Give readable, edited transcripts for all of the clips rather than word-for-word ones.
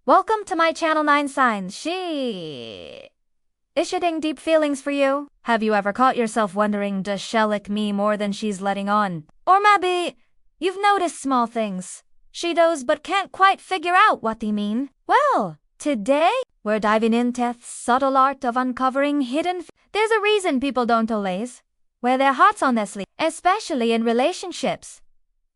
Welcome to my channel 9 Signs. She is shedding deep feelings for you. Have you ever caught yourself wondering, does she like me more than she's letting on? Or maybe you've noticed small things she does but can't quite figure out what they mean. Well, today we're diving into the subtle art of uncovering hidden. There's a reason people don't always wear their hearts on their sleeve, especially in relationships.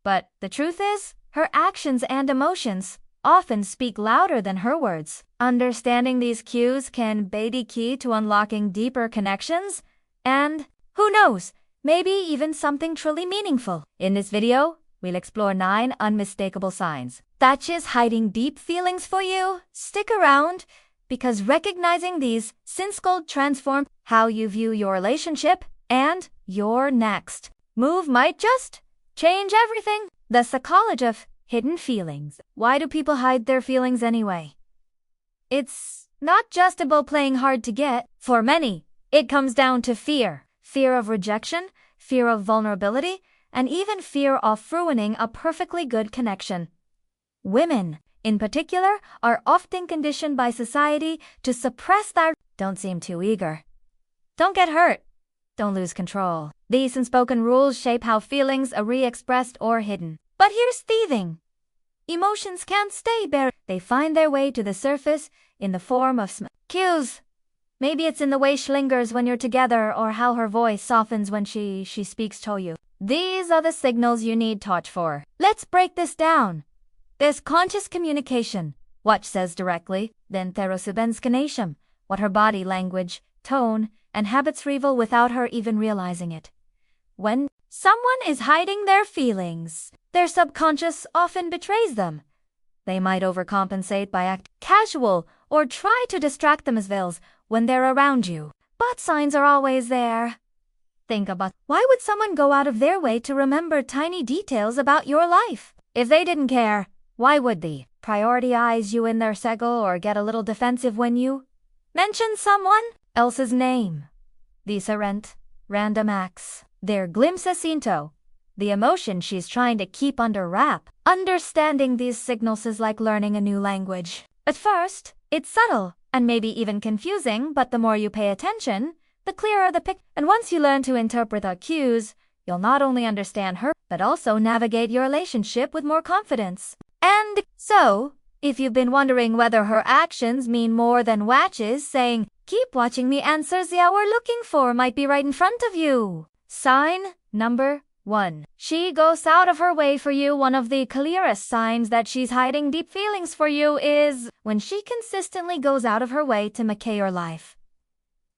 But the truth is, her actions and emotions often speak louder than her words. Understanding these cues can be the key to unlocking deeper connections and, who knows, maybe even something truly meaningful. In this video, we'll explore 9 unmistakable signs that she's hiding deep feelings for you. Stick around, because recognizing these signs could transform how you view your relationship, and your next move might just change everything. The psychology of hidden feelings. Why do people hide their feelings anyway? It's not just about playing hard to get. For many, it comes down to fear. Fear of rejection, fear of vulnerability, and even fear of ruining a perfectly good connection. Women, in particular, are often conditioned by society to suppress their. Don't seem too eager. Don't get hurt. Don't lose control. These unspoken rules shape how feelings are re-expressed or hidden. But here's the thing. Emotions can't stay buried. They find their way to the surface in the form of cues. Maybe it's in the way she lingers when you're together, or how her voice softens when she speaks to you. These are the signals you need to watch for. Let's break this down. There's conscious communication, what she says directly, then therosubenskanatum, what her body language, tone, and habits reveal without her even realizing it. When someone is hiding their feelings, their subconscious often betrays them. They might overcompensate by acting casual or try to distract themselves when they're around you. But signs are always there. Think about, why would someone go out of their way to remember tiny details about your life? If they didn't care, why would they prioritize you in their circle or get a little defensive when you mention someone else's name? These aren't random acts. They're glimpses into the emotion she's trying to keep under wrap. Understanding these signals is like learning a new language. At first, it's subtle and maybe even confusing, but the more you pay attention, the clearer the picture. And once you learn to interpret her cues, you'll not only understand her, but also navigate your relationship with more confidence. And so, if you've been wondering whether her actions mean more than watches saying, "Keep watching," the answers you were looking for might be right in front of you. Sign number 1. She goes out of her way for you. One of the clearest signs that she's hiding deep feelings for you is when she consistently goes out of her way to make your life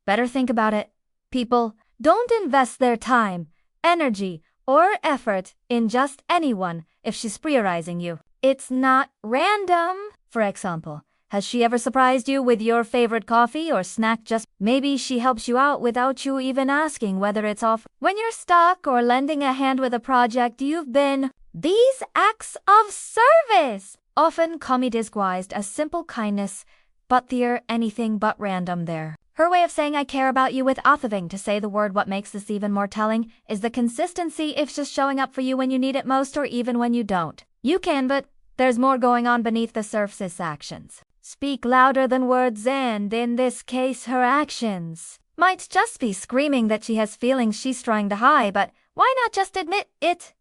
better. Think about it. People don't invest their time, energy, or effort in just anyone if she's prioritizing you. It's not random. For example, has she ever surprised you with your favorite coffee or snack? Just maybe she helps you out without you even asking whether it's off when you're stuck, or lending a hand with a project you've been. These acts of service often come disguised as simple kindness, but they're anything but random there. Her way of saying "I care about you" without having to say the word. What makes this even more telling is the consistency. If she's showing up for you when you need it most, or even when you don't. You can, but there's more going on beneath the surface. Actions speak louder than words, and in this case, her actions might just be screaming that she has feelings she's trying to hide, but why not just admit it?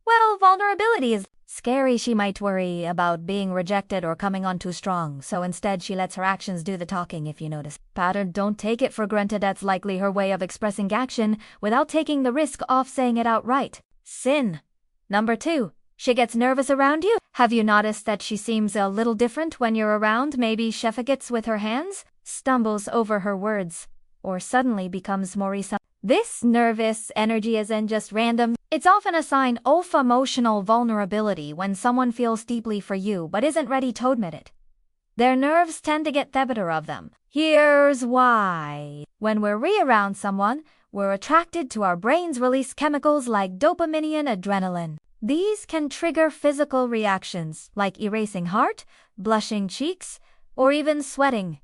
Well, vulnerability is scary. She might worry about being rejected or coming on too strong, so instead she lets her actions do the talking. If you notice pattern, don't take it for granted. That's likely her way of expressing action without taking the risk of saying it outright. Sin number 2. She gets nervous around you. Have you noticed that she seems a little different when you're around? Maybe she forgets with her hands, stumbles over her words, or suddenly becomes more reserved. This nervous energy isn't just random. It's often a sign of emotional vulnerability when someone feels deeply for you but isn't ready to admit it. Their nerves tend to get the better of them. Here's why. When we're around someone, we're attracted to. Our brains release chemicals like dopamine and adrenaline. These can trigger physical reactions like erasing heart, blushing cheeks, or even sweating.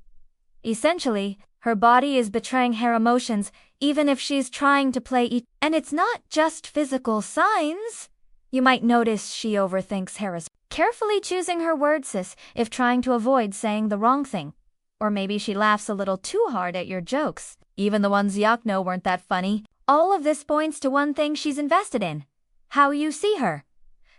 Essentially, her body is betraying her emotions even if she's trying to play it. And it's not just physical signs. You might notice she overthinks her carefully choosing her words as if trying to avoid saying the wrong thing. Or maybe she laughs a little too hard at your jokes, even the ones Yuck know weren't that funny. All of this points to one thing she's invested in: how you see her.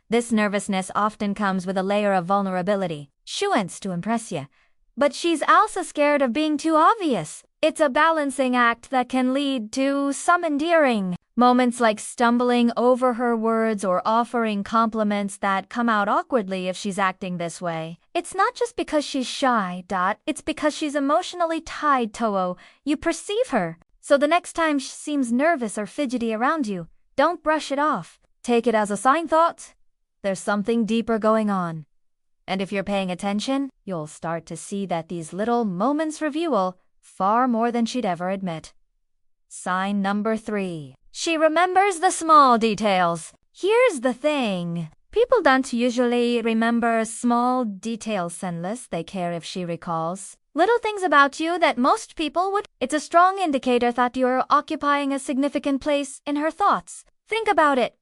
This nervousness often comes with a layer of vulnerability. She wants to impress you, but she's also scared of being too obvious. It's a balancing act that can lead to some endearing moments, like stumbling over her words or offering compliments that come out awkwardly if she's acting this way. It's not just because she's shy, it's because she's emotionally tied to you perceive her. So the next time she seems nervous or fidgety around you, don't brush it off. Take it as a sign thought. There's something deeper going on. And if you're paying attention, you'll start to see that these little moments reveal far more than she'd ever admit. Sign number 3. She remembers the small details. Here's the thing. People don't usually remember small details unless they care if she recalls little things about you that most people would. It's a strong indicator that you're occupying a significant place in her thoughts. Think about it.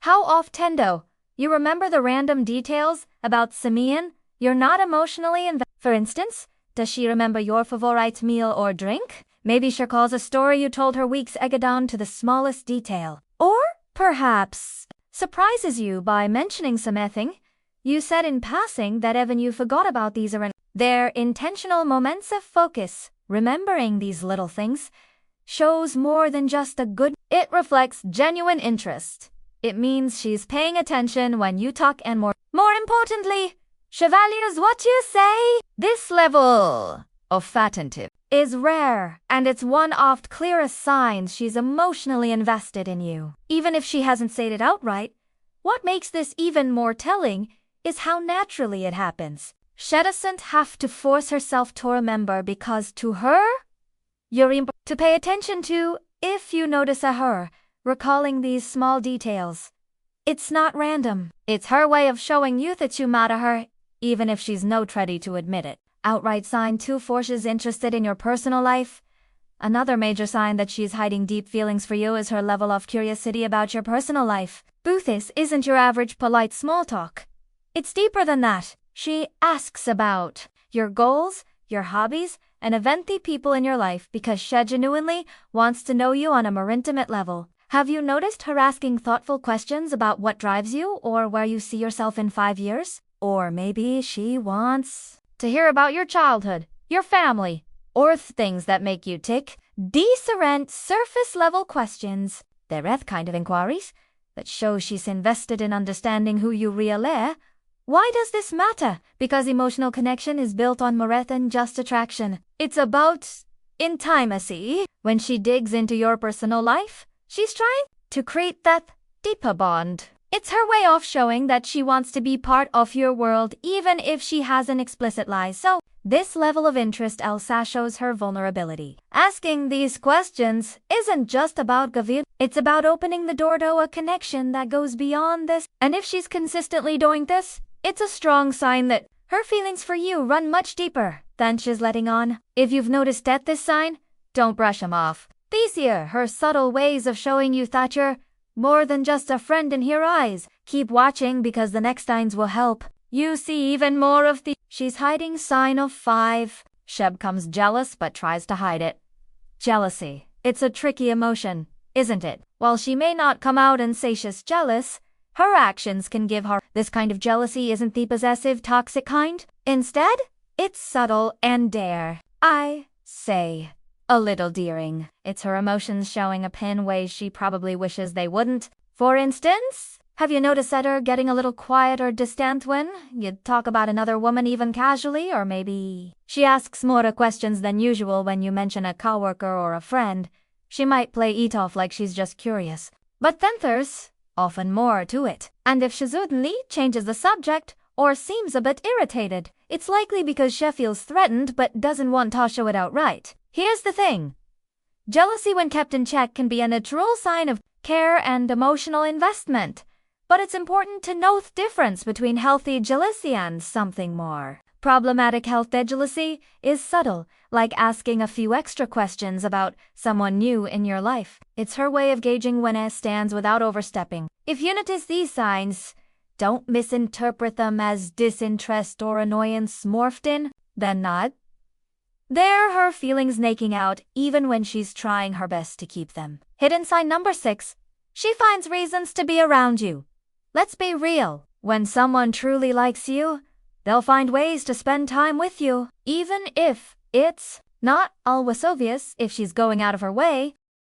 How often do you remember the random details about Simeon you're not emotionally invested? For instance, does she remember your favorite meal or drink? Maybe she recalls a story you told her weeks ago down to the smallest detail. Or perhaps surprises you by mentioning something you said in passing that even you forgot about. These are their intentional moments of focus. Remembering these little things shows more than just a good. It reflects genuine interest. It means she's paying attention when you talk, and more importantly, she values what you say. This level of attentive is rare, and it's one of the clearest signs she's emotionally invested in you, even if she hasn't said it outright. What makes this even more telling is how naturally it happens. She doesn't have to force herself to remember, because to her, you're important to pay attention to. If you notice her recalling these small details, it's not random. It's her way of showing you that you matter her, even if she's not ready to admit it. Outright sign 2. She's interested in your personal life. Another major sign that she's hiding deep feelings for you is her level of curiosity about your personal life. This isn't your average polite small talk. It's deeper than that. She asks about your goals, your hobbies, and the people in your life because she genuinely wants to know you on a more intimate level. Have you noticed her asking thoughtful questions about what drives you or where you see yourself in 5 years? Or maybe she wants to hear about your childhood, your family, or things that make you tick. These aren't surface-level questions. They're kind of inquiries that show she's invested in understanding who you really are. Why does this matter? Because emotional connection is built on more than just attraction. It's about intimacy. When she digs into your personal life, she's trying to create that deeper bond. It's her way of showing that she wants to be part of your world, even if she hasn't explicitly. So, this level of interest also shows her vulnerability. Asking these questions isn't just about giving, it's about opening the door to a connection that goes beyond this. And if she's consistently doing this, it's a strong sign that her feelings for you run much deeper than she's letting on. If you've noticed at this sign, don't brush them off. These are her subtle ways of showing you that you're more than just a friend in her eyes. Keep watching, because the next signs will help you see even more of the. She's hiding. Sign of 5. She becomes jealous but tries to hide it. Jealousy. It's a tricky emotion, isn't it? While she may not come out and say she's jealous, her actions can give her. This kind of jealousy isn't the possessive, toxic kind. Instead, it's subtle and I say, a little daring. It's her emotions showing up in ways she probably wishes they wouldn't. For instance, have you noticed that her getting a little quiet or distant when you talk about another woman, even casually? Or maybe she asks more questions than usual when you mention a coworker or a friend. She might play it off like she's just curious, but then there's often more to it. And if she suddenly changes the subject or seems a bit irritated, it's likely because she feels threatened but doesn't want to show it outright. Here's the thing. Jealousy, when kept in check, can be a natural sign of care and emotional investment. But it's important to note the difference between healthy jealousy and something more problematic. Healthy jealousy is subtle, like asking a few extra questions about someone new in your life. It's her way of gauging when it stands without overstepping. If you notice these signs, don't misinterpret them as disinterest or annoyance morphed in, then not. They're her feelings naking out even when she's trying her best to keep them. Hidden sign number 6. She finds reasons to be around you. Let's be real. When someone truly likes you, they'll find ways to spend time with you, even if it's not always obvious. If she's going out of her way,